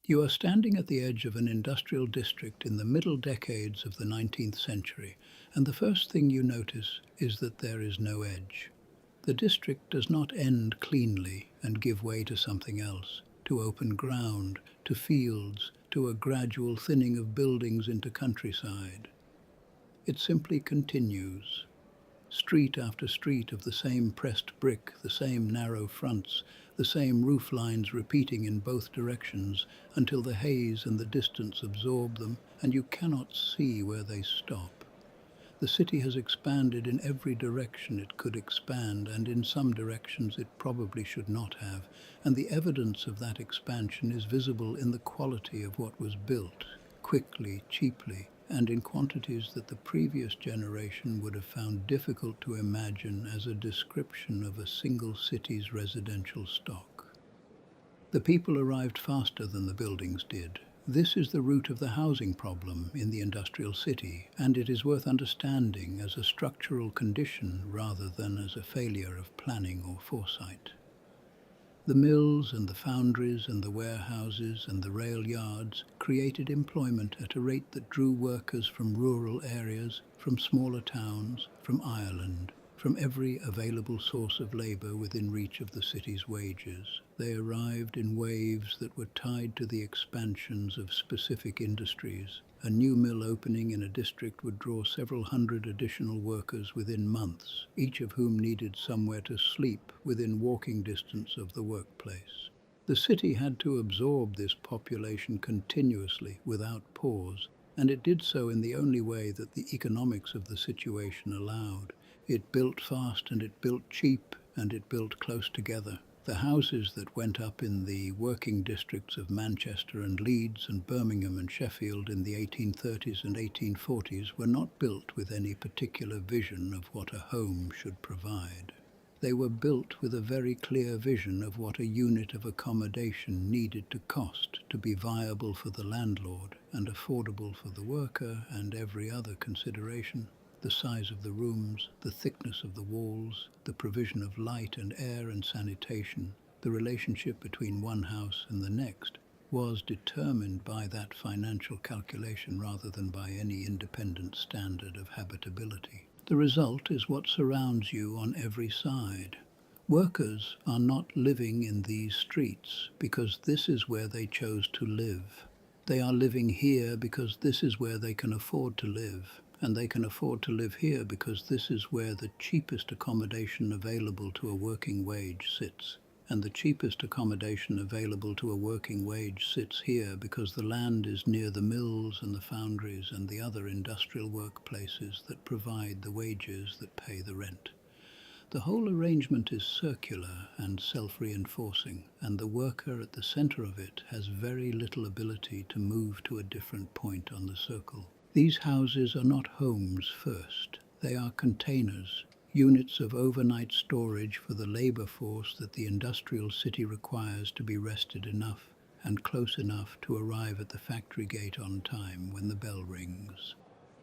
You are standing at the edge of an industrial district in the middle decades of the 19th century, and the first thing you notice is that there is no edge. The district does not end cleanly and give way to something else, to open ground, to fields, to a gradual thinning of buildings into countryside. It simply continues. Street after street of the same pressed brick, the same narrow fronts, the same roof lines repeating in both directions until the haze and the distance absorb them and you cannot see where they stop. The city has expanded in every direction it could expand, and in some directions it probably should not have, and the evidence of that expansion is visible in the quality of what was built, quickly, cheaply, and in quantities that the previous generation would have found difficult to imagine as a description of a single city's residential stock. The people arrived faster than the buildings did. This is the root of the housing problem in the industrial city, and it is worth understanding as a structural condition rather than as a failure of planning or foresight. The mills and the foundries and the warehouses and the rail yards created employment at a rate that drew workers from rural areas, from smaller towns, from Ireland, from every available source of labour within reach of the city's wages. They arrived in waves that were tied to the expansions of specific industries. A new mill opening in a district would draw several hundred additional workers within months, each of whom needed somewhere to sleep within walking distance of the workplace. The city had to absorb this population continuously, without pause, and it did so in the only way that the economics of the situation allowed. It built fast and it built cheap and it built close together. The houses that went up in the working districts of Manchester and Leeds and Birmingham and Sheffield in the 1830s and 1840s were not built with any particular vision of what a home should provide. They were built with a very clear vision of what a unit of accommodation needed to cost to be viable for the landlord and affordable for the worker, and every other consideration. The size of the rooms, the thickness of the walls, the provision of light and air and sanitation, the relationship between one house and the next, was determined by that financial calculation rather than by any independent standard of habitability. The result is what surrounds you on every side. Workers are not living in these streets because this is where they chose to live. They are living here because this is where they can afford to live. And they can afford to live here because this is where the cheapest accommodation available to a working wage sits. And the cheapest accommodation available to a working wage sits here because the land is near the mills and the foundries and the other industrial workplaces that provide the wages that pay the rent. The whole arrangement is circular and self-reinforcing, and the worker at the center of it has very little ability to move to a different point on the circle. These houses are not homes first. They are containers, units of overnight storage for the labor force that the industrial city requires to be rested enough and close enough to arrive at the factory gate on time when the bell rings.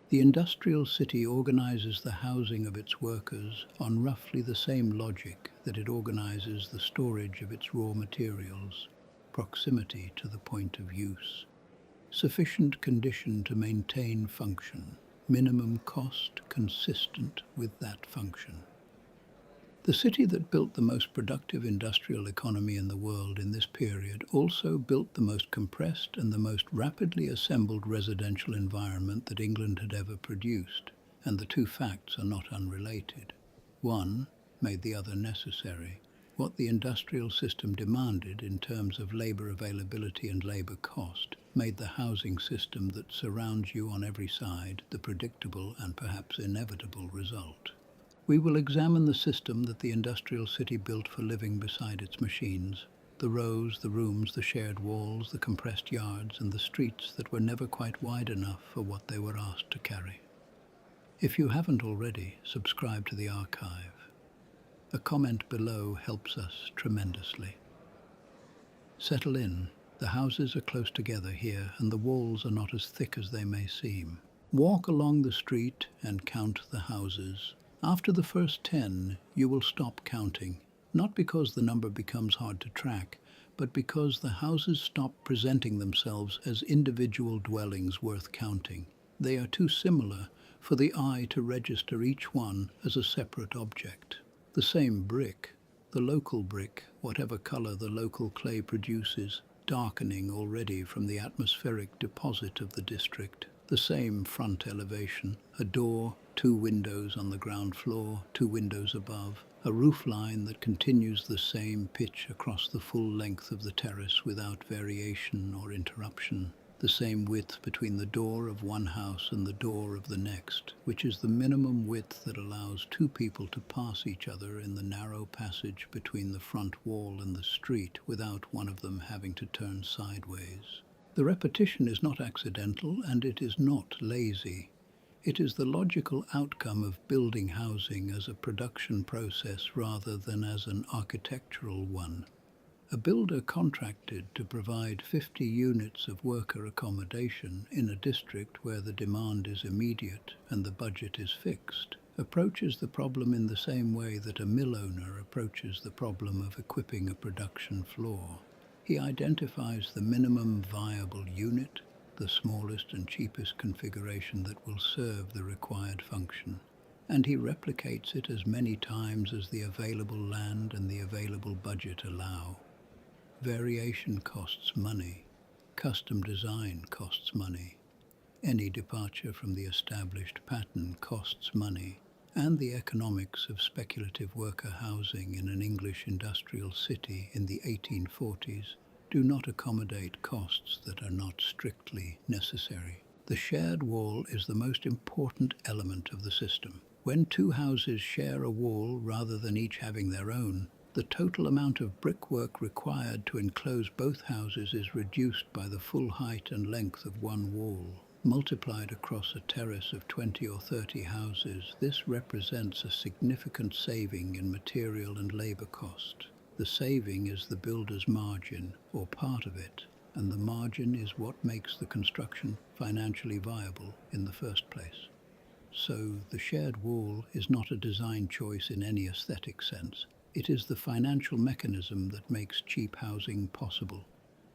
The industrial city organizes the housing of its workers on roughly the same logic that it organizes the storage of its raw materials: proximity to the point of use. Sufficient condition to maintain function, minimum cost consistent with that function. The city that built the most productive industrial economy in the world in this period also built the most compressed and the most rapidly assembled residential environment that England had ever produced, and the two facts are not unrelated. One made the other necessary. What the industrial system demanded in terms of labor availability and labor cost made the housing system that surrounds you on every side the predictable and perhaps inevitable result. We will examine the system that the industrial city built for living beside its machines, the rows, the rooms, the shared walls, the compressed yards, and the streets that were never quite wide enough for what they were asked to carry. If you haven't already, subscribe to the archive. A comment below helps us tremendously. Settle in. The houses are close together here, and the walls are not as thick as they may seem. Walk along the street and count the houses. After the first 10, you will stop counting, not because the number becomes hard to track, but because the houses stop presenting themselves as individual dwellings worth counting. They are too similar for the eye to register each one as a separate object. The same brick, the local brick, whatever color the local clay produces, darkening already from the atmospheric deposit of the district. The same front elevation, a door, 2 windows on the ground floor, 2 windows above, a roof line that continues the same pitch across the full length of the terrace without variation or interruption. The same width between the door of one house and the door of the next, which is the minimum width that allows 2 people to pass each other in the narrow passage between the front wall and the street without one of them having to turn sideways. The repetition is not accidental and it is not lazy. It is the logical outcome of building housing as a production process rather than as an architectural one. A builder contracted to provide 50 units of worker accommodation in a district where the demand is immediate and the budget is fixed approaches the problem in the same way that a mill owner approaches the problem of equipping a production floor. He identifies the minimum viable unit, the smallest and cheapest configuration that will serve the required function, and he replicates it as many times as the available land and the available budget allow. Variation costs money. Custom design costs money. Any departure from the established pattern costs money. And the economics of speculative worker housing in an English industrial city in the 1840s do not accommodate costs that are not strictly necessary. The shared wall is the most important element of the system. When 2 houses share a wall rather than each having their own, the total amount of brickwork required to enclose both houses is reduced by the full height and length of one wall. Multiplied across a terrace of 20 or 30 houses, this represents a significant saving in material and labor cost. The saving is the builder's margin, or part of it, and the margin is what makes the construction financially viable in the first place. So the shared wall is not a design choice in any aesthetic sense. It is the financial mechanism that makes cheap housing possible.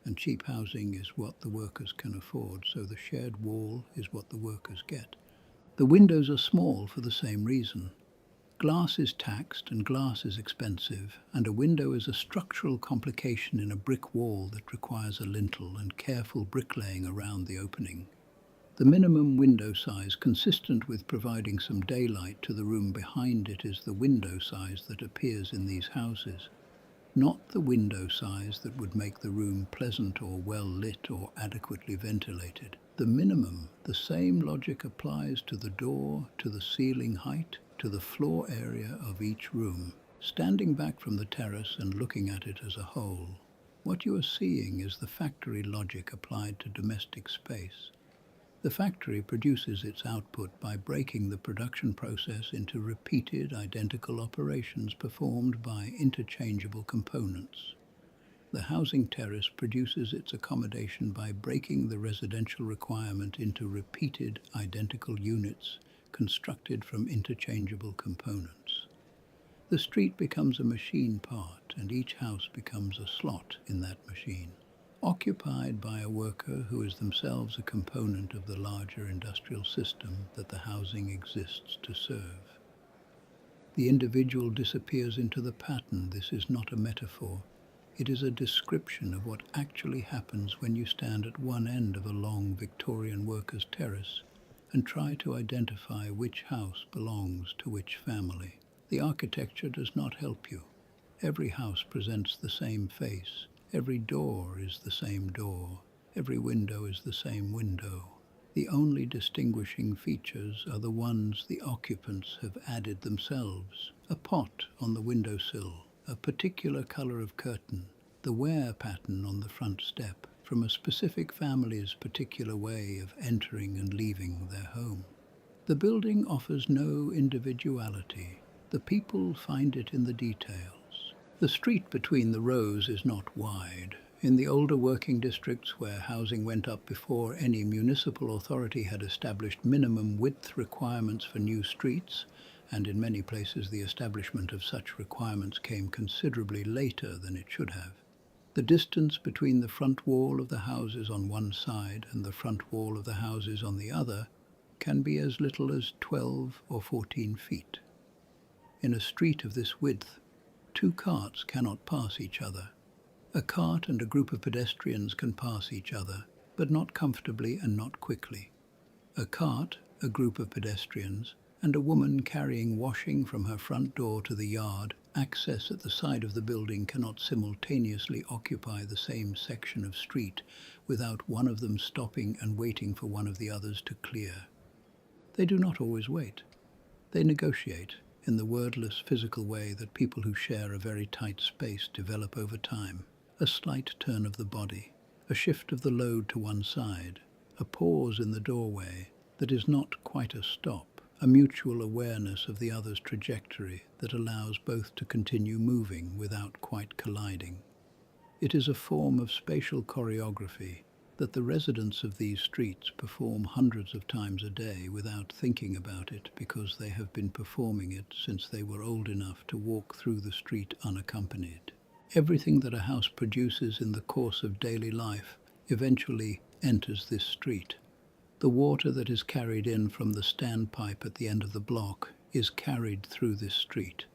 And cheap housing is what the workers can afford, so the shared wall is what the workers get. The windows are small for the same reason. Glass is taxed and glass is expensive, and a window is a structural complication in a brick wall that requires a lintel and careful bricklaying around the opening. The minimum window size consistent with providing some daylight to the room behind it is the window size that appears in these houses, not the window size that would make the room pleasant or well lit or adequately ventilated. The minimum, the same logic applies to the door, to the ceiling height, to the floor area of each room. Standing back from the terrace and looking at it as a whole, what you are seeing is the factory logic applied to domestic space. The factory produces its output by breaking the production process into repeated identical operations performed by interchangeable components. The housing terrace produces its accommodation by breaking the residential requirement into repeated identical units constructed from interchangeable components. The street becomes a machine part, and each house becomes a slot in that machine, occupied by a worker who is themselves a component of the larger industrial system that the housing exists to serve. The individual disappears into the pattern. This is not a metaphor. It is a description of what actually happens when you stand at one end of a long Victorian workers' terrace and try to identify which house belongs to which family. The architecture does not help you. Every house presents the same face. Every door is the same door. Every window is the same window. The only distinguishing features are the ones the occupants have added themselves. A pot on the windowsill, a particular color of curtain, the wear pattern on the front step, from a specific family's particular way of entering and leaving their home. The building offers no individuality. The people find it in the details. The street between the rows is not wide. In the older working districts where housing went up before any municipal authority had established minimum width requirements for new streets, and in many places the establishment of such requirements came considerably later than it should have, The distance between the front wall of the houses on one side and the front wall of the houses on the other can be as little as 12 or 14 feet. In a street of this width, two carts cannot pass each other. A cart and a group of pedestrians can pass each other, but not comfortably and not quickly. A cart, a group of pedestrians, and a woman carrying washing from her front door to the yard, access at the side of the building cannot simultaneously occupy the same section of street without one of them stopping and waiting for one of the others to clear. They do not always wait. They negotiate in the wordless physical way that people who share a very tight space develop over time. A slight turn of the body, a shift of the load to one side, a pause in the doorway that is not quite a stop, a mutual awareness of the other's trajectory that allows both to continue moving without quite colliding. It is a form of spatial choreography that the residents of these streets perform hundreds of times a day without thinking about it, because they have been performing it since they were old enough to walk through the street unaccompanied. Everything that a house produces in the course of daily life eventually enters this street. The water that is carried in from the standpipe at the end of the block is carried through this street.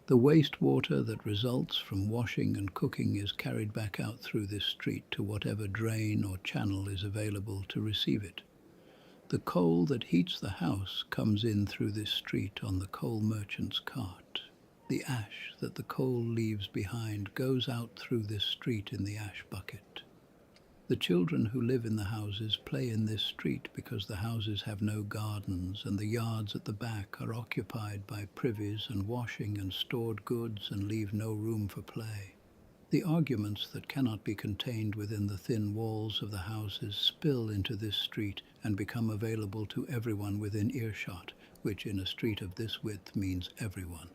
The wastewater that results from washing and cooking is carried back out through this street to whatever drain or channel is available to receive it. The coal that heats the house comes in through this street on the coal merchant's cart. The ash that the coal leaves behind goes out through this street in the ash bucket. The children who live in the houses play in this street because the houses have no gardens, and the yards at the back are occupied by privies and washing and stored goods and leave no room for play. The arguments that cannot be contained within the thin walls of the houses spill into this street and become available to everyone within earshot, which in a street of this width means everyone.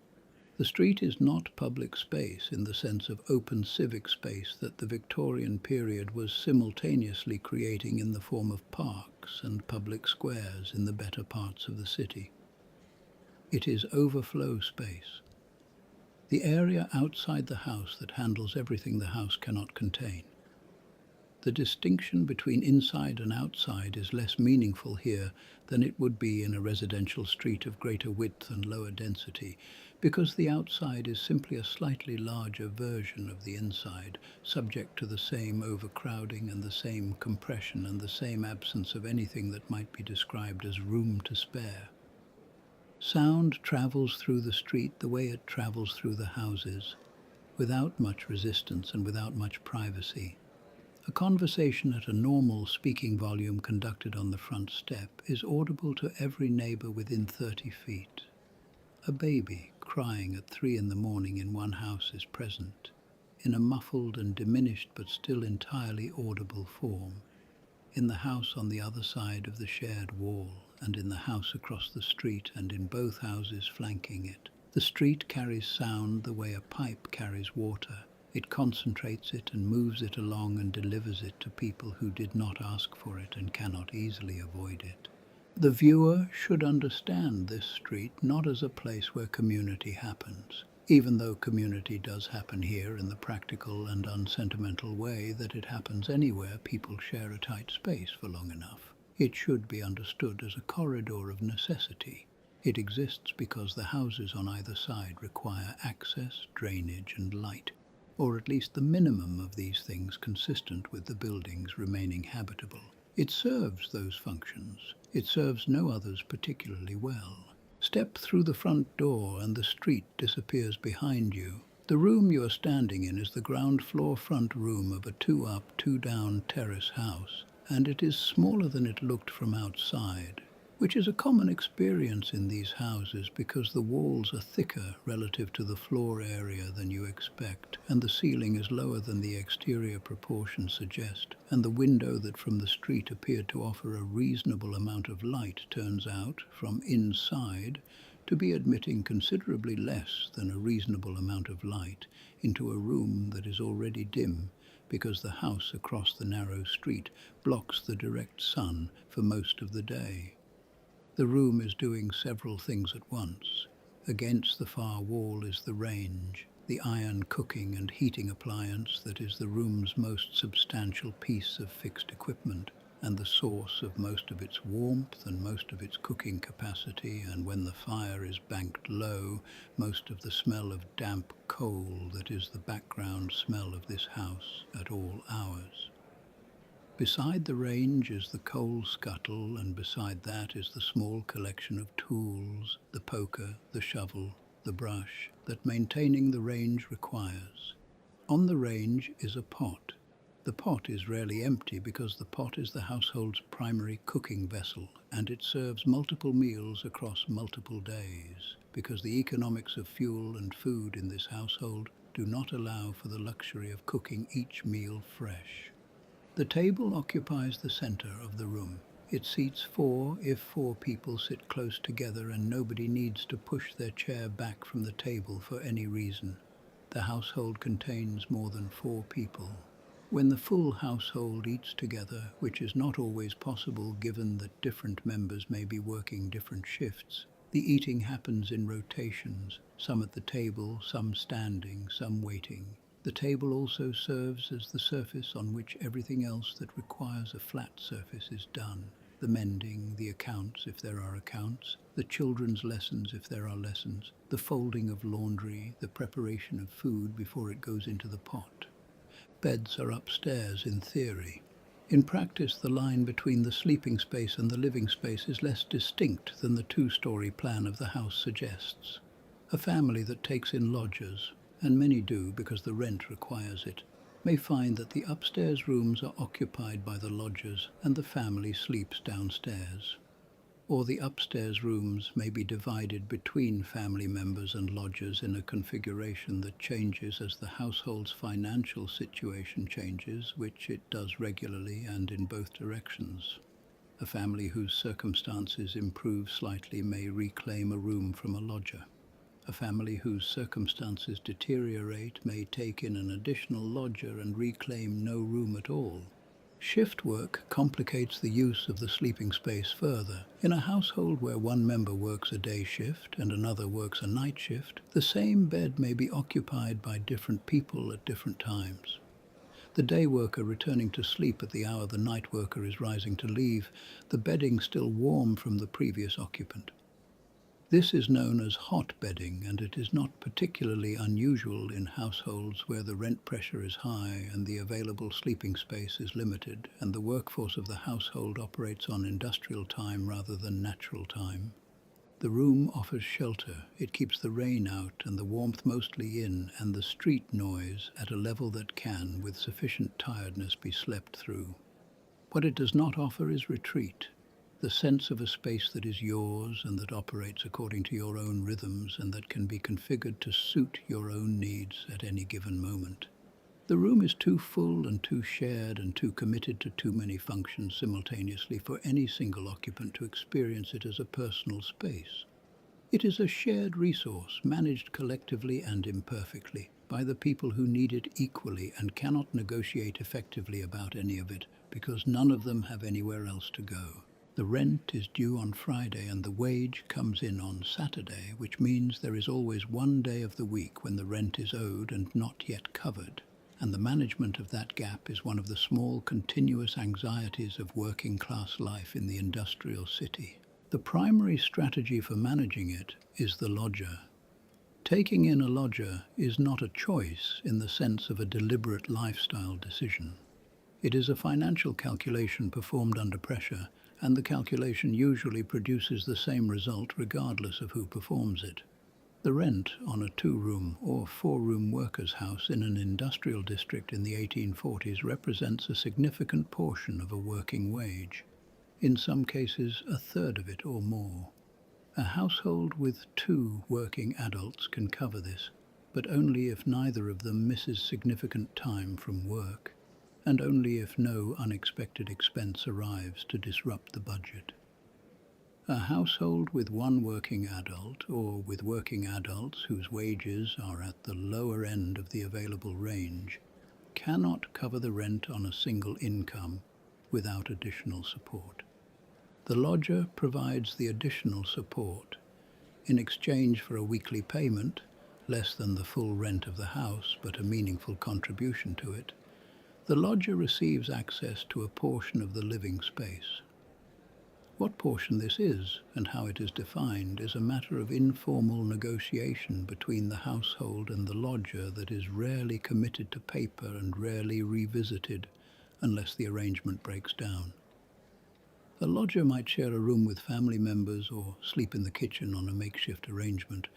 The street is not public space in the sense of open civic space that the Victorian period was simultaneously creating in the form of parks and public squares in the better parts of the city. It is overflow space, the area outside the house that handles everything the house cannot contain. The distinction between inside and outside is less meaningful here than it would be in a residential street of greater width and lower density, because the outside is simply a slightly larger version of the inside, subject to the same overcrowding and the same compression and the same absence of anything that might be described as room to spare. Sound travels through the street the way it travels through the houses, without much resistance and without much privacy. A conversation at a normal speaking volume conducted on the front step is audible to every neighbor within 30 feet. A baby crying at 3 in the morning in one house is present, in a muffled and diminished but still entirely audible form, in the house on the other side of the shared wall, and in the house across the street, and in both houses flanking it. The street carries sound the way a pipe carries water. It concentrates it and moves it along and delivers it to people who did not ask for it and cannot easily avoid it. The viewer should understand this street not as a place where community happens, even though community does happen here in the practical and unsentimental way that it happens anywhere people share a tight space for long enough. It should be understood as a corridor of necessity. It exists because the houses on either side require access, drainage, and light, or at least the minimum of these things consistent with the buildings remaining habitable. It serves those functions. It serves no others particularly well. Step through the front door and the street disappears behind you. The room you are standing in is the ground floor front room of a 2-up, 2-down terrace house, and it is smaller than it looked from outside, which is a common experience in these houses because the walls are thicker relative to the floor area than you expect, and the ceiling is lower than the exterior proportions suggest, and the window that from the street appeared to offer a reasonable amount of light turns out, from inside, to be admitting considerably less than a reasonable amount of light into a room that is already dim, because the house across the narrow street blocks the direct sun for most of the day. The room is doing several things at once. Against the far wall is the range, the iron cooking and heating appliance that is the room's most substantial piece of fixed equipment, and the source of most of its warmth and most of its cooking capacity, and when the fire is banked low, most of the smell of damp coal that is the background smell of this house at all hours. Beside the range is the coal scuttle, and beside that is the small collection of tools, the poker, the shovel, the brush, that maintaining the range requires. On the range is a pot. The pot is rarely empty because the pot is the household's primary cooking vessel, and it serves multiple meals across multiple days, because the economics of fuel and food in this household do not allow for the luxury of cooking each meal fresh. The table occupies the center of the room. It seats four if four people sit close together and nobody needs to push their chair back from the table for any reason. The household contains more than four people. When the full household eats together, which is not always possible given that different members may be working different shifts, the eating happens in rotations, some at the table, some standing, some waiting. The table also serves as the surface on which everything else that requires a flat surface is done. The mending, the accounts if there are accounts, the children's lessons if there are lessons, the folding of laundry, the preparation of food before it goes into the pot. Beds are upstairs in theory. In practice, the line between the sleeping space and the living space is less distinct than the two-story plan of the house suggests. A family that takes in lodgers, and many do because the rent requires it, may find that the upstairs rooms are occupied by the lodgers and the family sleeps downstairs. Or the upstairs rooms may be divided between family members and lodgers in a configuration that changes as the household's financial situation changes, which it does regularly and in both directions. A family whose circumstances improve slightly may reclaim a room from a lodger. A family whose circumstances deteriorate may take in an additional lodger and reclaim no room at all. Shift work complicates the use of the sleeping space further. In a household where one member works a day shift and another works a night shift, the same bed may be occupied by different people at different times. The day worker returning to sleep at the hour the night worker is rising to leave, the bedding still warm from the previous occupant. This is known as hot bedding, and it is not particularly unusual in households where the rent pressure is high and the available sleeping space is limited, and the workforce of the household operates on industrial time rather than natural time. The room offers shelter. It keeps the rain out and the warmth mostly in, and the street noise at a level that can, with sufficient tiredness, be slept through. What it does not offer is retreat. The sense of a space that is yours and that operates according to your own rhythms and that can be configured to suit your own needs at any given moment. The room is too full and too shared and too committed to too many functions simultaneously for any single occupant to experience it as a personal space. It is a shared resource managed collectively and imperfectly by the people who need it equally and cannot negotiate effectively about any of it because none of them have anywhere else to go. The rent is due on Friday and the wage comes in on Saturday, which means there is always one day of the week when the rent is owed and not yet covered, and the management of that gap is one of the small continuous anxieties of working class life in the industrial city. The primary strategy for managing it is the lodger. Taking in a lodger is not a choice in the sense of a deliberate lifestyle decision. It is a financial calculation performed under pressure, and the calculation usually produces the same result regardless of who performs it. The rent on a 2-room or 4-room workers' house in an industrial district in the 1840s represents a significant portion of a working wage, in some cases a third of it or more. A household with 2 working adults can cover this, but only if neither of them misses significant time from work, and only if no unexpected expense arrives to disrupt the budget. A household with 1 working adult, or with working adults whose wages are at the lower end of the available range, cannot cover the rent on a single income without additional support. The lodger provides the additional support. In exchange for a weekly payment, less than the full rent of the house, but a meaningful contribution to it, the lodger receives access to a portion of the living space. What portion this is and how it is defined is a matter of informal negotiation between the household and the lodger that is rarely committed to paper and rarely revisited unless the arrangement breaks down. A lodger might share a room with family members or sleep in the kitchen on a makeshift arrangement,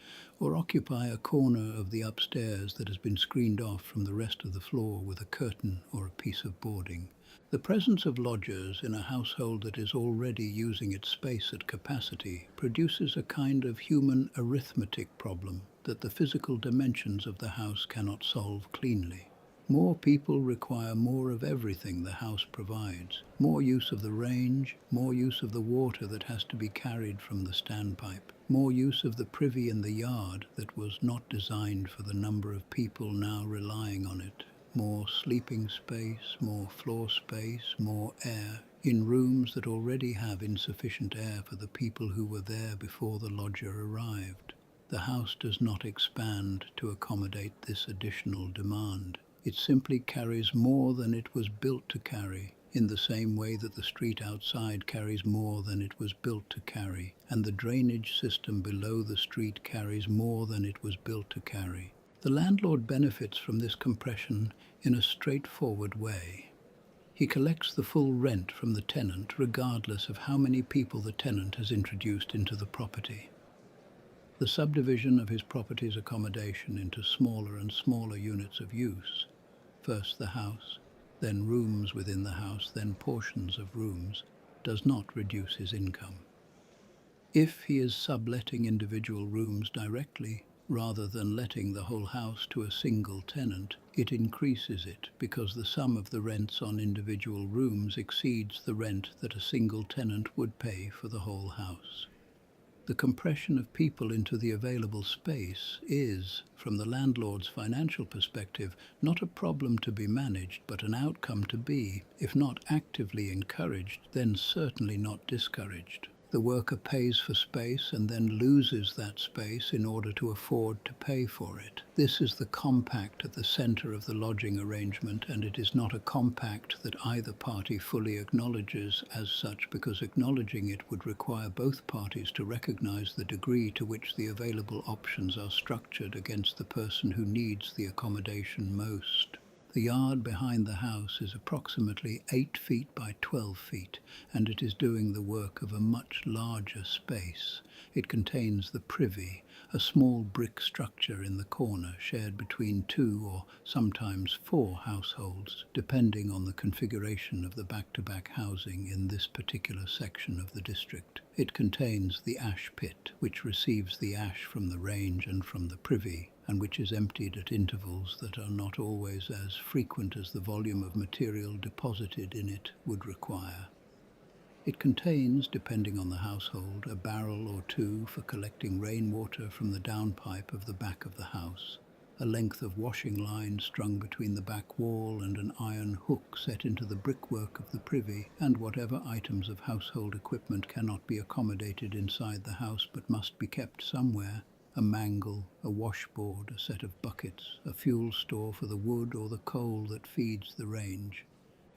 or occupy a corner of the upstairs that has been screened off from the rest of the floor with a curtain or a piece of boarding. The presence of lodgers in a household that is already using its space at capacity produces a kind of human arithmetic problem that the physical dimensions of the house cannot solve cleanly. More people require more of everything the house provides. More use of the range, more use of the water that has to be carried from the standpipe, more use of the privy in the yard that was not designed for the number of people now relying on it, more sleeping space, more floor space, more air, in rooms that already have insufficient air for the people who were there before the lodger arrived. The house does not expand to accommodate this additional demand. It simply carries more than it was built to carry, in the same way that the street outside carries more than it was built to carry, and the drainage system below the street carries more than it was built to carry. The landlord benefits from this compression in a straightforward way. He collects the full rent from the tenant regardless of how many people the tenant has introduced into the property. The subdivision of his property's accommodation into smaller and smaller units of use, first the house, then rooms within the house, then portions of rooms, does not reduce his income. If he is subletting individual rooms directly, rather than letting the whole house to a single tenant, it increases it because the sum of the rents on individual rooms exceeds the rent that a single tenant would pay for the whole house. The compression of people into the available space is, from the landlord's financial perspective, not a problem to be managed, but an outcome to be, if not actively encouraged, then certainly not discouraged. The worker pays for space and then loses that space in order to afford to pay for it. This is the compact at the center of the lodging arrangement, and it is not a compact that either party fully acknowledges as such, because acknowledging it would require both parties to recognize the degree to which the available options are structured against the person who needs the accommodation most. The yard behind the house is approximately 8 feet by 12 feet, and it is doing the work of a much larger space. It contains the privy, a small brick structure in the corner shared between 2 or sometimes 4 households, depending on the configuration of the back-to-back housing in this particular section of the district. It contains the ash pit, which receives the ash from the range and from the privy, and which is emptied at intervals that are not always as frequent as the volume of material deposited in it would require. It contains, depending on the household, a barrel or 2 for collecting rainwater from the downpipe of the back of the house, a length of washing line strung between the back wall and an iron hook set into the brickwork of the privy, and whatever items of household equipment cannot be accommodated inside the house but must be kept somewhere: a mangle, a washboard, a set of buckets, a fuel store for the wood or the coal that feeds the range.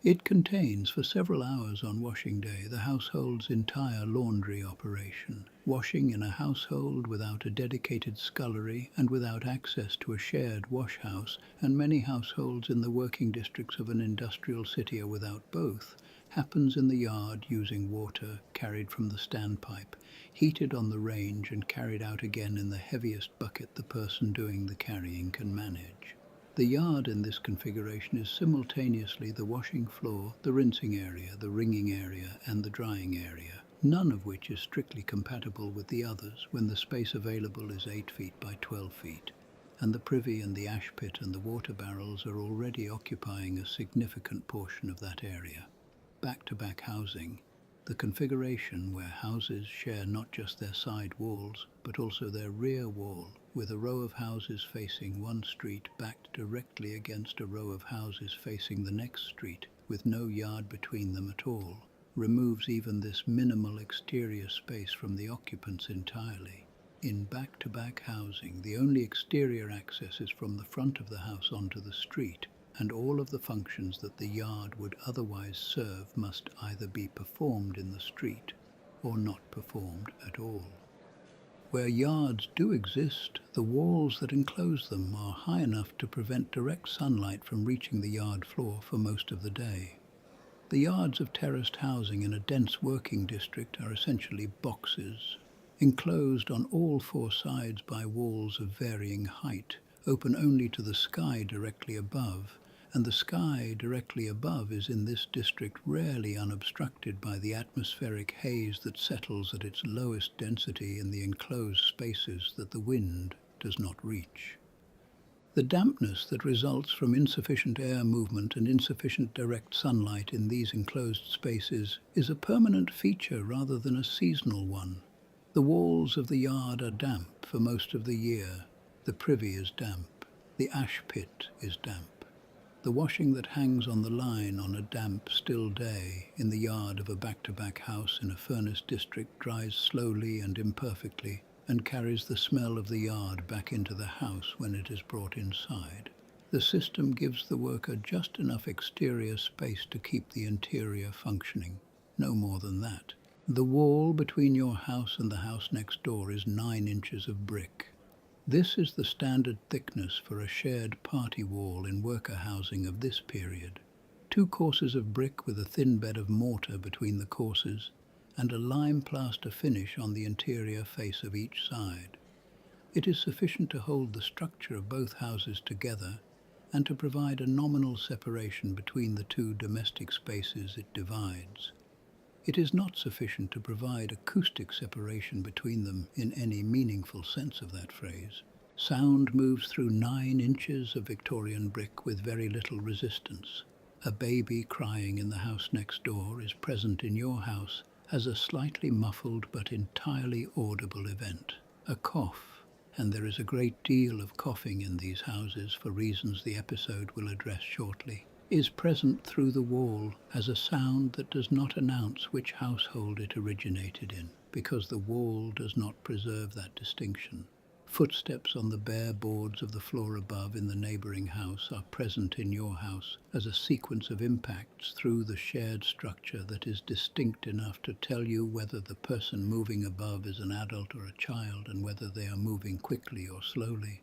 It contains, for several hours on washing day, the household's entire laundry operation. Washing in a household without a dedicated scullery and without access to a shared wash house, and many households in the working districts of an industrial city are without both, happens in the yard using water carried from the standpipe, heated on the range and carried out again in the heaviest bucket the person doing the carrying can manage. The yard in this configuration is simultaneously the washing floor, the rinsing area, the wringing area, and the drying area, none of which is strictly compatible with the others when the space available is 8 feet by 12 feet, and the privy and the ash pit and the water barrels are already occupying a significant portion of that area. Back-to-back housing, the configuration where houses share not just their side walls, but also their rear wall, with a row of houses facing one street backed directly against a row of houses facing the next street, with no yard between them at all, removes even this minimal exterior space from the occupants entirely. In back-to-back housing, the only exterior access is from the front of the house onto the street, and all of the functions that the yard would otherwise serve must either be performed in the street or not performed at all. Where yards do exist, the walls that enclose them are high enough to prevent direct sunlight from reaching the yard floor for most of the day. The yards of terraced housing in a dense working district are essentially boxes, enclosed on all four sides by walls of varying height, open only to the sky directly above, and the sky directly above is in this district rarely unobstructed by the atmospheric haze that settles at its lowest density in the enclosed spaces that the wind does not reach. The dampness that results from insufficient air movement and insufficient direct sunlight in these enclosed spaces is a permanent feature rather than a seasonal one. The walls of the yard are damp for most of the year. The privy is damp. The ash pit is damp. The washing that hangs on the line on a damp, still day in the yard of a back-to-back house in a furnace district dries slowly and imperfectly and carries the smell of the yard back into the house when it is brought inside. The system gives the worker just enough exterior space to keep the interior functioning, no more than that. The wall between your house and the house next door is 9 inches of brick. This is the standard thickness for a shared party wall in worker housing of this period. 2 courses of brick with a thin bed of mortar between the courses, and a lime plaster finish on the interior face of each side. It is sufficient to hold the structure of both houses together and to provide a nominal separation between the 2 domestic spaces it divides. It is not sufficient to provide acoustic separation between them in any meaningful sense of that phrase. Sound moves through 9 inches of Victorian brick with very little resistance. A baby crying in the house next door is present in your house as a slightly muffled but entirely audible event. A cough, and there is a great deal of coughing in these houses for reasons the episode will address shortly, is present through the wall as a sound that does not announce which household it originated in, because the wall does not preserve that distinction. Footsteps on the bare boards of the floor above in the neighboring house are present in your house as a sequence of impacts through the shared structure that is distinct enough to tell you whether the person moving above is an adult or a child and whether they are moving quickly or slowly.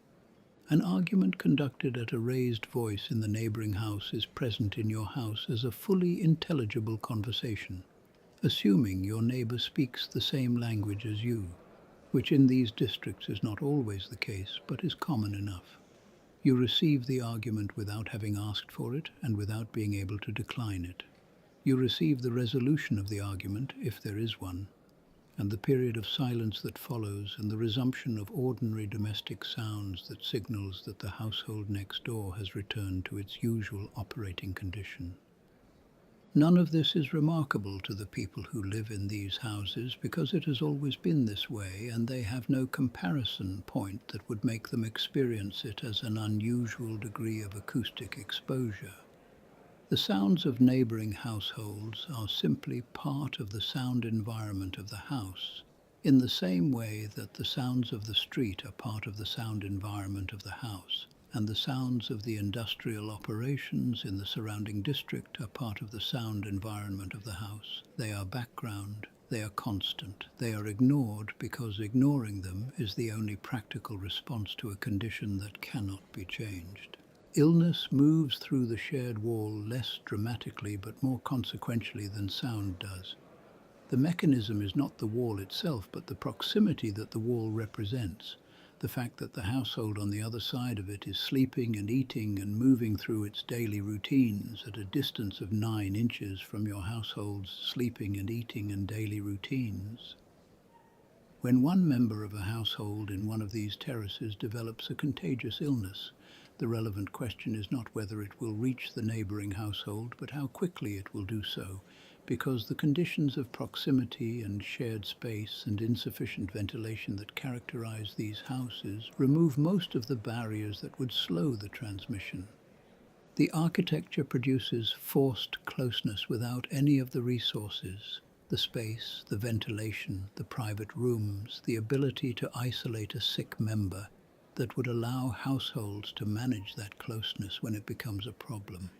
An argument conducted at a raised voice in the neighboring house is present in your house as a fully intelligible conversation, assuming your neighbor speaks the same language as you, which in these districts is not always the case, but is common enough. You receive the argument without having asked for it and without being able to decline it. You receive the resolution of the argument, if there is one, and the period of silence that follows and the resumption of ordinary domestic sounds that signals that the household next door has returned to its usual operating condition. None of this is remarkable to the people who live in these houses because it has always been this way, and they have no comparison point that would make them experience it as an unusual degree of acoustic exposure. The sounds of neighboring households are simply part of the sound environment of the house, in the same way that the sounds of the street are part of the sound environment of the house, and the sounds of the industrial operations in the surrounding district are part of the sound environment of the house. They are background, they are constant, they are ignored because ignoring them is the only practical response to a condition that cannot be changed. Illness moves through the shared wall less dramatically but more consequentially than sound does. The mechanism is not the wall itself, but the proximity that the wall represents. The fact that the household on the other side of it is sleeping and eating and moving through its daily routines at a distance of 9 inches from your household's sleeping and eating and daily routines. When one member of a household in one of these terraces develops a contagious illness, the relevant question is not whether it will reach the neighboring household, but how quickly it will do so, because the conditions of proximity and shared space and insufficient ventilation that characterize these houses remove most of the barriers that would slow the transmission. The architecture produces forced closeness without any of the resources. The space, the ventilation, the private rooms, the ability to isolate a sick member that would allow households to manage that closeness when it becomes a problem.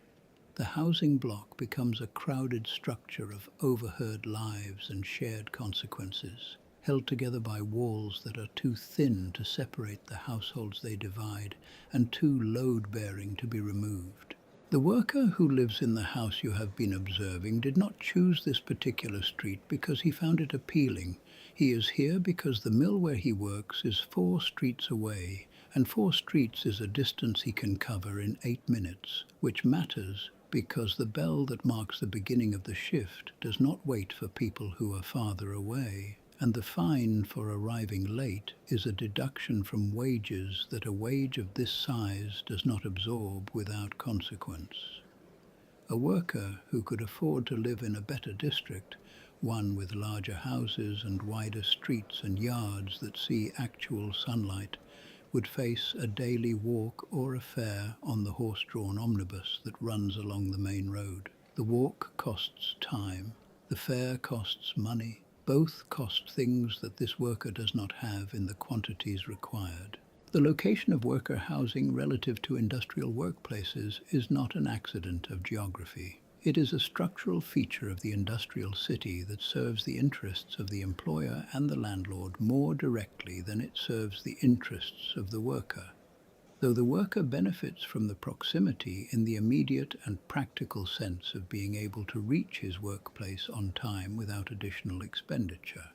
The housing block becomes a crowded structure of overheard lives and shared consequences, held together by walls that are too thin to separate the households they divide and too load-bearing to be removed. The worker who lives in the house you have been observing did not choose this particular street because he found it appealing. He is here because the mill where he works is 4 streets away, and 4 streets is a distance he can cover in 8 minutes, which matters because the bell that marks the beginning of the shift does not wait for people who are farther away, and the fine for arriving late is a deduction from wages that a wage of this size does not absorb without consequence. A worker who could afford to live in a better district, one with larger houses and wider streets and yards that see actual sunlight, would face a daily walk or a fare on the horse-drawn omnibus that runs along the main road. The walk costs time, the fare costs money. Both cost things that this worker does not have in the quantities required. The location of worker housing relative to industrial workplaces is not an accident of geography. It is a structural feature of the industrial city that serves the interests of the employer and the landlord more directly than it serves the interests of the worker. Though the worker benefits from the proximity in the immediate and practical sense of being able to reach his workplace on time without additional expenditure.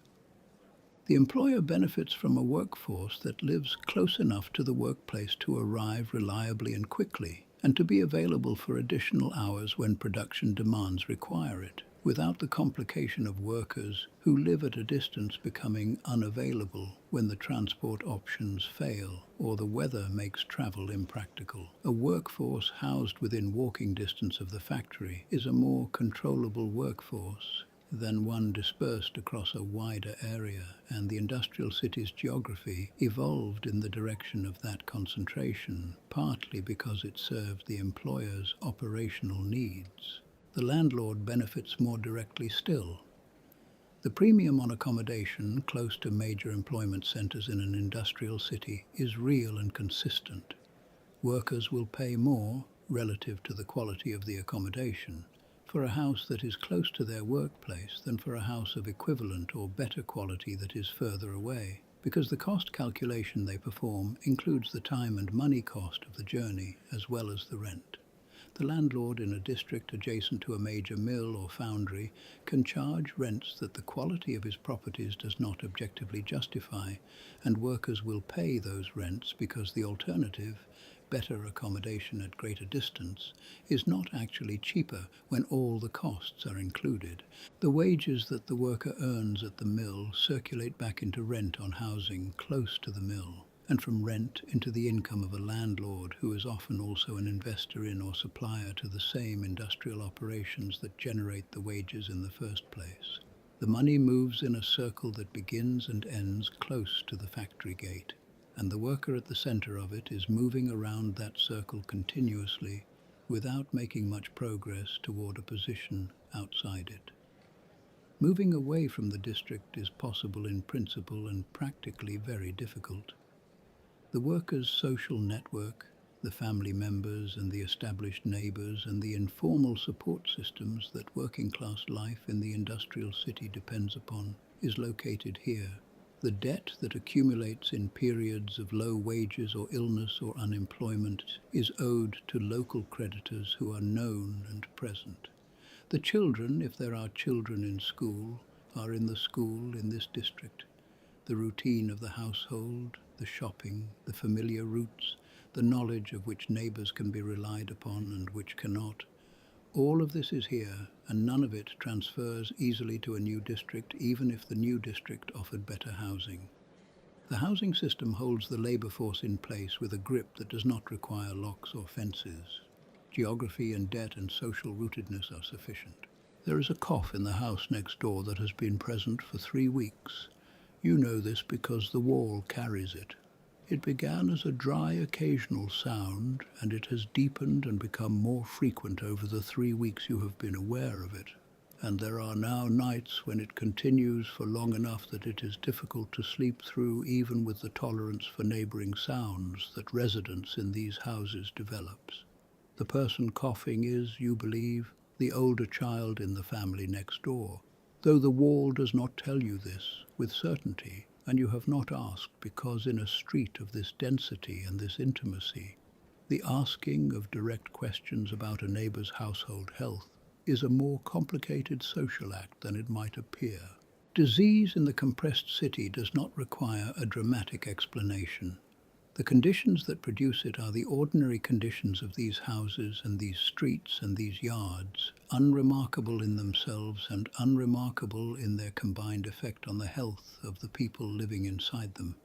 The employer benefits from a workforce that lives close enough to the workplace to arrive reliably and quickly, and to be available for additional hours when production demands require it, without the complication of workers who live at a distance becoming unavailable when the transport options fail or the weather makes travel impractical. A workforce housed within walking distance of the factory is a more controllable workforce than one dispersed across a wider area, and the industrial city's geography evolved in the direction of that concentration, partly because it served the employer's operational needs. The landlord benefits more directly still. The premium on accommodation close to major employment centers in an industrial city is real and consistent. Workers will pay more, relative to the quality of the accommodation, for a house that is close to their workplace than for a house of equivalent or better quality that is further away, because the cost calculation they perform includes the time and money cost of the journey as well as the rent. The landlord in a district adjacent to a major mill or foundry can charge rents that the quality of his properties does not objectively justify, and workers will pay those rents because the alternative, better accommodation at greater distance, is not actually cheaper when all the costs are included. The wages that the worker earns at the mill circulate back into rent on housing close to the mill, and from rent into the income of a landlord who is often also an investor in or supplier to the same industrial operations that generate the wages in the first place. The money moves in a circle that begins and ends close to the factory gate, and the worker at the center of it is moving around that circle continuously without making much progress toward a position outside it. Moving away from the district is possible in principle and practically very difficult. The worker's social network, the family members and the established neighbors and the informal support systems that working-class life in the industrial city depends upon, is located here. The debt that accumulates in periods of low wages or illness or unemployment is owed to local creditors who are known and present. The children, if there are children in school, are in the school in this district. The routine of the household, the shopping, the familiar routes, the knowledge of which neighbors can be relied upon and which cannot, all of this is here, and none of it transfers easily to a new district, even if the new district offered better housing. The housing system holds the labor force in place with a grip that does not require locks or fences. Geography and debt and social rootedness are sufficient. There is a cough in the house next door that has been present for 3 weeks. You know this because the wall carries it. It began as a dry occasional sound, and it has deepened and become more frequent over the 3 weeks you have been aware of it. and there are now nights when it continues for long enough that it is difficult to sleep through, even with the tolerance for neighbouring sounds that residents in these houses develops. The person coughing is, you believe, the older child in the family next door, though the wall does not tell you this with certainty, and you have not asked, because in a street of this density and this intimacy, the asking of direct questions about a neighbour's household health is a more complicated social act than it might appear. Disease in the compressed city does not require a dramatic explanation. The conditions that produce it are the ordinary conditions of these houses and these streets and these yards, unremarkable in themselves and unremarkable in their combined effect on the health of the people living inside them,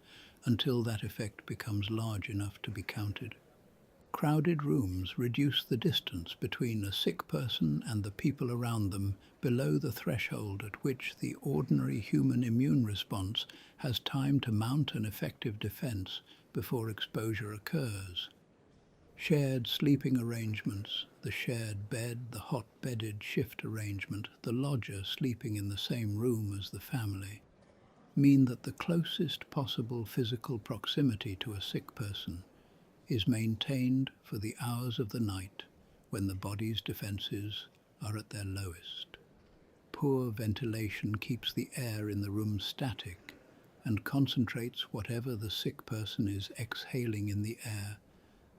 until that effect becomes large enough to be counted. Crowded rooms reduce the distance between a sick person and the people around them below the threshold at which the ordinary human immune response has time to mount an effective defense before exposure occurs. Shared sleeping arrangements, the shared bed, the hot-bedded shift arrangement, the lodger sleeping in the same room as the family, mean that the closest possible physical proximity to a sick person is maintained for the hours of the night when the body's defenses are at their lowest. Poor ventilation keeps the air in the room static and concentrates whatever the sick person is exhaling in the air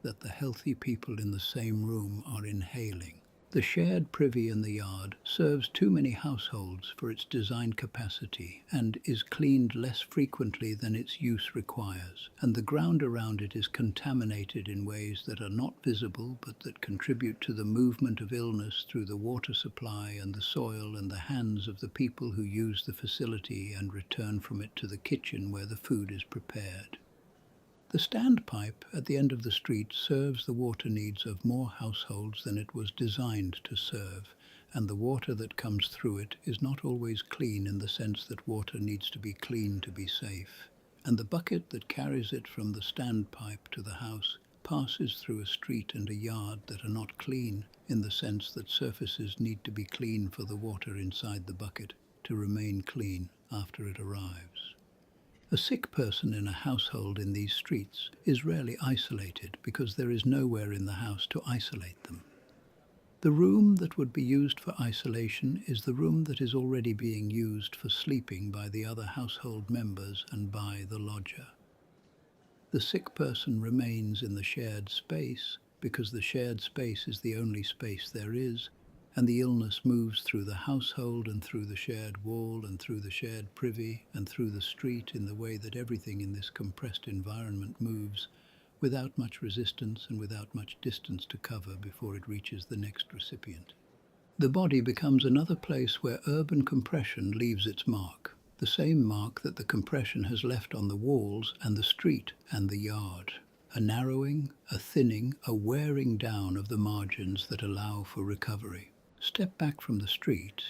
that the healthy people in the same room are inhaling. The shared privy in the yard serves too many households for its design capacity and is cleaned less frequently than its use requires, and the ground around it is contaminated in ways that are not visible but that contribute to the movement of illness through the water supply and the soil and the hands of the people who use the facility and return from it to the kitchen where the food is prepared. The standpipe at the end of the street serves the water needs of more households than it was designed to serve, and the water that comes through it is not always clean in the sense that water needs to be clean to be safe. And the bucket that carries it from the standpipe to the house passes through a street and a yard that are not clean in the sense that surfaces need to be clean for the water inside the bucket to remain clean after it arrives. A sick person in a household in these streets is rarely isolated because there is nowhere in the house to isolate them. The room that would be used for isolation is the room that is already being used for sleeping by the other household members and by the lodger. The sick person remains in the shared space because the shared space is the only space there is, and the illness moves through the household and through the shared wall and through the shared privy and through the street in the way that everything in this compressed environment moves, without much resistance and without much distance to cover before it reaches the next recipient. The body becomes another place where urban compression leaves its mark, the same mark that the compression has left on the walls and the street and the yard. A narrowing, a thinning, a wearing down of the margins that allow for recovery. Step back from the street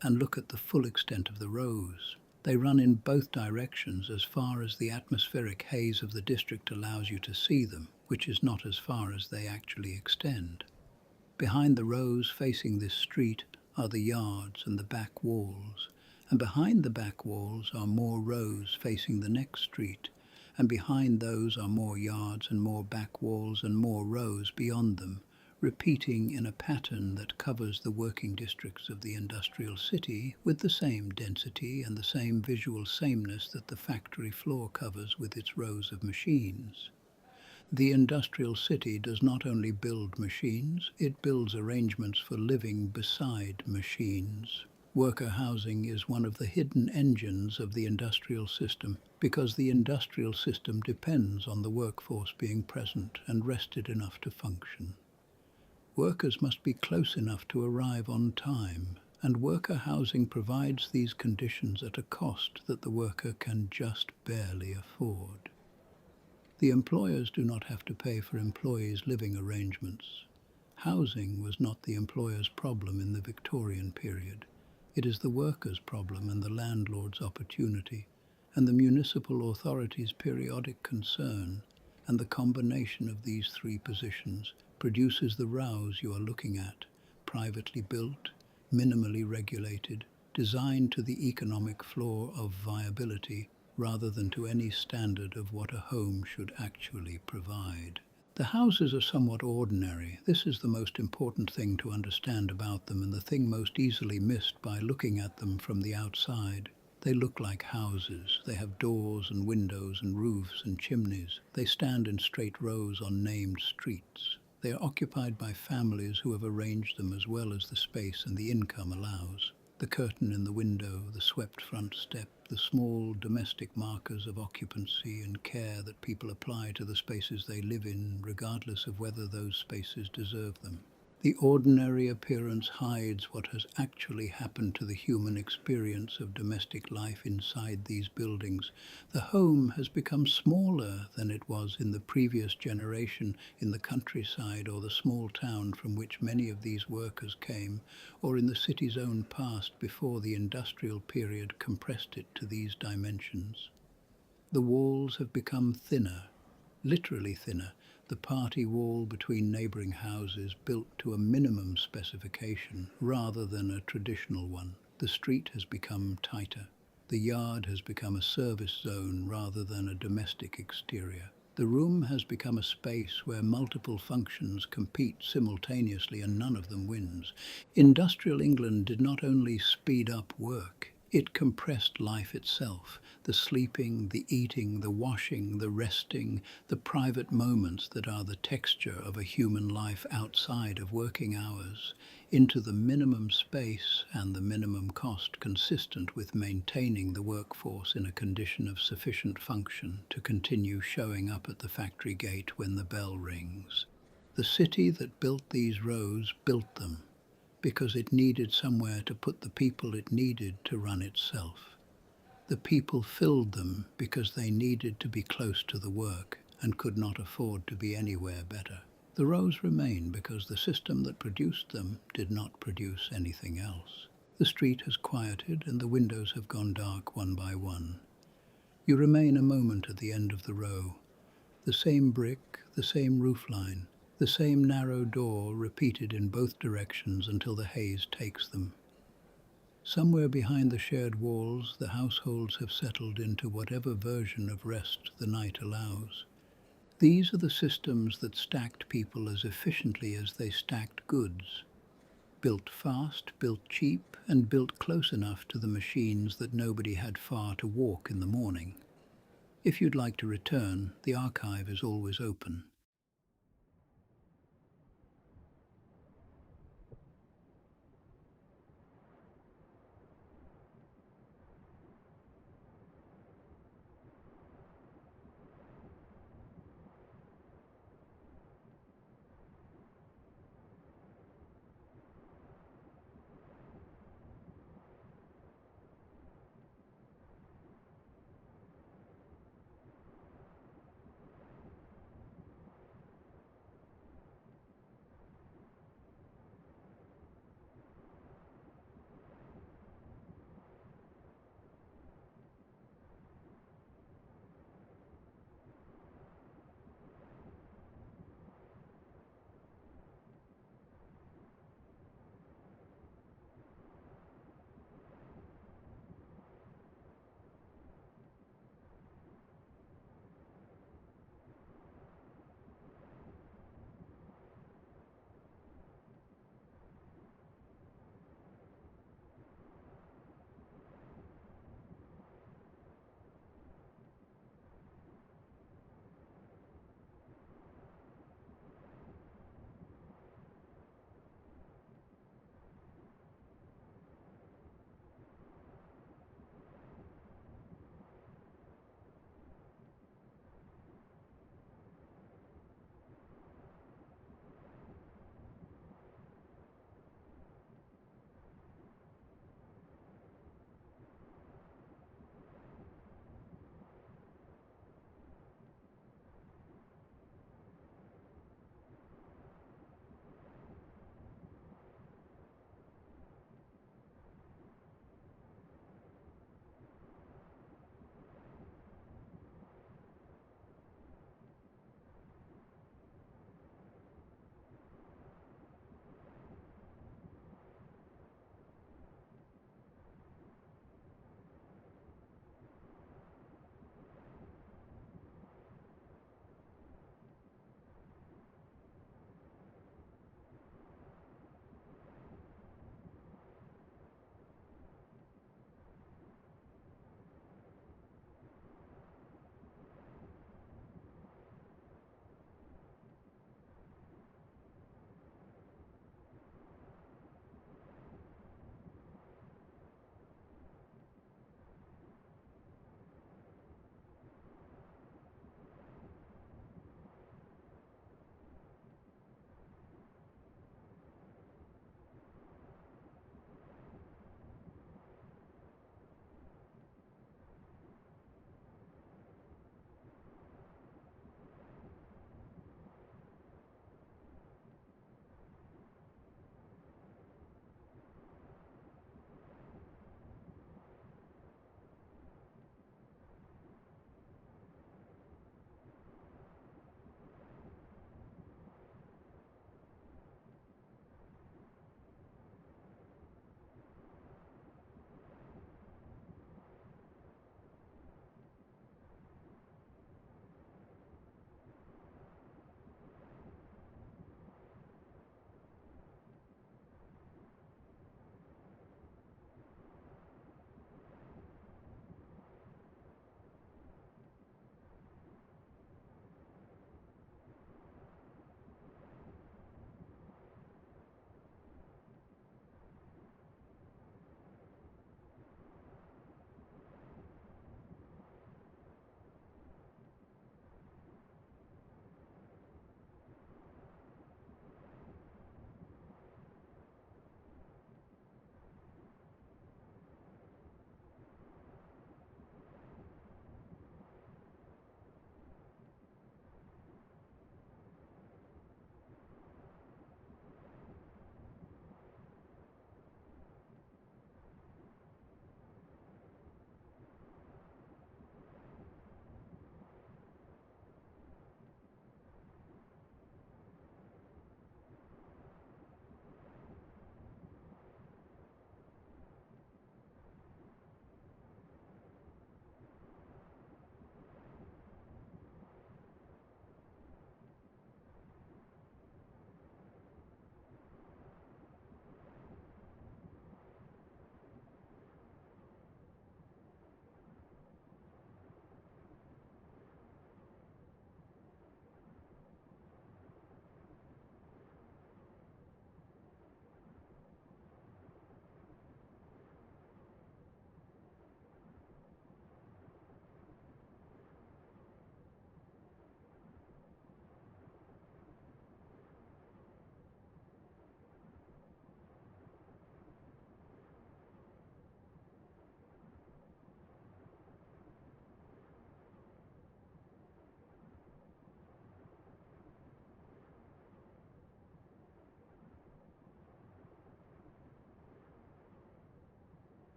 and look at the full extent of the rows. They run in both directions as far as the atmospheric haze of the district allows you to see them, which is not as far as they actually extend. Behind the rows facing this street are the yards and the back walls, and behind the back walls are more rows facing the next street, and behind those are more yards and more back walls and more rows beyond them, repeating in a pattern that covers the working districts of the industrial city with the same density and the same visual sameness that the factory floor covers with its rows of machines. The industrial city does not only build machines, it builds arrangements for living beside machines. Worker housing is one of the hidden engines of the industrial system because the industrial system depends on the workforce being present and rested enough to function. Workers must be close enough to arrive on time, and worker housing provides these conditions at a cost that the worker can just barely afford. The employers do not have to pay for employees' living arrangements. Housing was not the employer's problem in the Victorian period. It is the worker's problem and the landlord's opportunity, and the municipal authority's periodic concern, and the combination of these three positions produces the rows you are looking at, privately built, minimally regulated, designed to the economic floor of viability rather than to any standard of what a home should actually provide. The houses are somewhat ordinary. This is the most important thing to understand about them and the thing most easily missed by looking at them from the outside. They look like houses. They have doors and windows and roofs and chimneys. They stand in straight rows on named streets. They are occupied by families who have arranged them as well as the space and the income allows. The curtain in the window, the swept front step, the small domestic markers of occupancy and care that people apply to the spaces they live in, regardless of whether those spaces deserve them. The ordinary appearance hides what has actually happened to the human experience of domestic life inside these buildings. The home has become smaller than it was in the previous generation in the countryside or the small town from which many of these workers came, or in the city's own past before the industrial period compressed it to these dimensions. The walls have become thinner, literally thinner, the party wall between neighbouring houses built to a minimum specification rather than a traditional one. The street has become tighter. The yard has become a service zone rather than a domestic exterior. The room has become a space where multiple functions compete simultaneously and none of them wins. Industrial England did not only speed up work, it compressed life itself. The sleeping, the eating, the washing, the resting, the private moments that are the texture of a human life outside of working hours, into the minimum space and the minimum cost consistent with maintaining the workforce in a condition of sufficient function to continue showing up at the factory gate when the bell rings. The city that built these rows built them because it needed somewhere to put the people it needed to run itself. The people filled them because they needed to be close to the work and could not afford to be anywhere better. The rows remain because the system that produced them did not produce anything else. The street has quieted and the windows have gone dark one by one. You remain a moment at the end of the row. The same brick, the same roofline, the same narrow door repeated in both directions until the haze takes them. Somewhere behind the shared walls, the households have settled into whatever version of rest the night allows. These are the systems that stacked people as efficiently as they stacked goods. Built fast, built cheap, and built close enough to the machines that nobody had far to walk in the morning. If you'd like to return, the archive is always open.